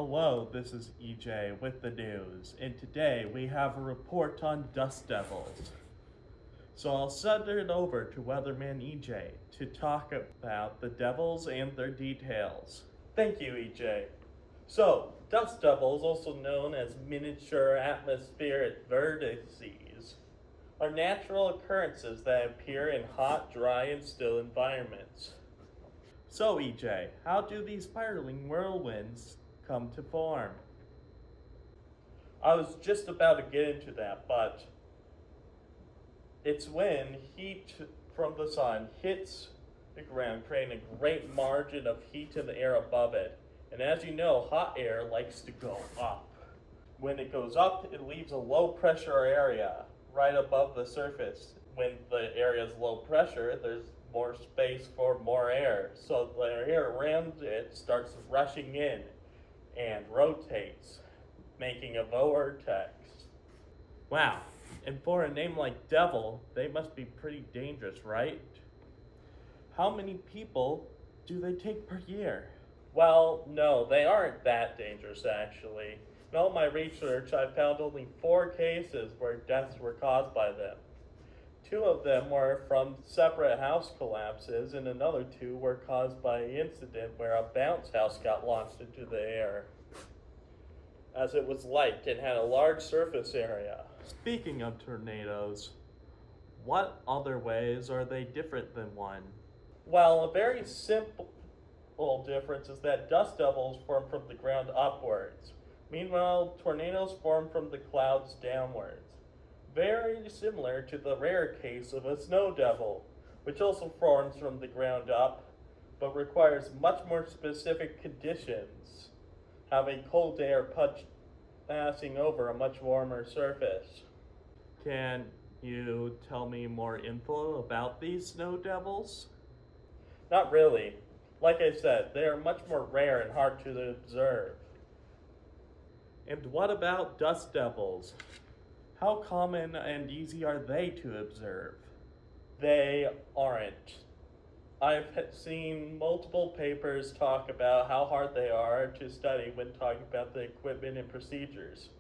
Hello, this is EJ with the news, and today we have a report on dust devils. So I'll send it over to Weatherman EJ to talk about the devils and their details. Thank you, EJ. So, dust devils, also known as miniature atmospheric vortices, are natural occurrences that appear in hot, dry, and still environments. So, EJ, how do these spiraling whirlwinds come to form? I was just about to get into that, but it's when heat from the sun hits the ground, creating a great margin of heat in the air above it. And as you know, hot air likes to go up. When it goes up, it leaves a low pressure area right above the surface. When the area is low pressure, there's more space for more air. So the air around it starts rushing in and rotates, making a vortex. Wow, and for a name like Devil, they must be pretty dangerous, right? How many people do they take per year? Well, no, they aren't that dangerous actually. In all my research, I found only 4 cases where deaths were caused by them. 2 of them were from separate house collapses, and another 2 were caused by an incident where a bounce house got launched into the air, as it was light and had a large surface area. Speaking of tornadoes, what other ways are they different than one? Well, a very simple difference is that dust devils form from the ground upwards. Meanwhile, tornadoes form from the clouds downwards. Very similar to the rare case of a snow devil, which also forms from the ground up, but requires much more specific conditions, having cold air passing over a much warmer surface. Can you tell me more info about these snow devils? Not really. Like I said, they are much more rare and hard to observe. And what about dust devils? How common and easy are they to observe? They aren't. I've seen multiple papers talk about how hard they are to study when talking about the equipment and procedures.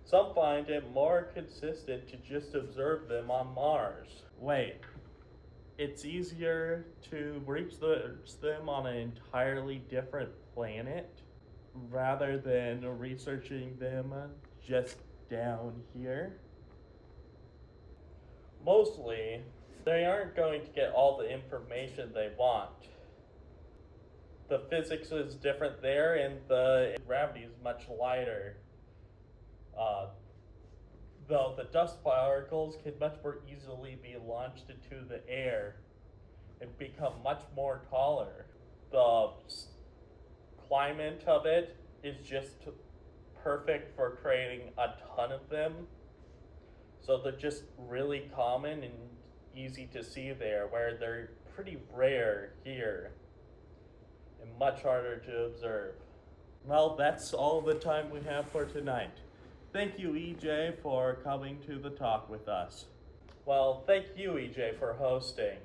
Some find it more consistent to just observe them on Mars. Wait, it's easier to reach them on an entirely different planet rather than researching them just down here? Mostly, they aren't going to get all the information they want. The physics is different there, and the gravity is much lighter. Though the dust particles can much more easily be launched into the air and become much more taller. The climate of it is just perfect for creating a ton of them. So they're just really common and easy to see there, where they're pretty rare here and much harder to observe. Well, that's all the time we have for tonight. Thank you, EJ, for coming to the talk with us. Well, thank you, EJ, for hosting.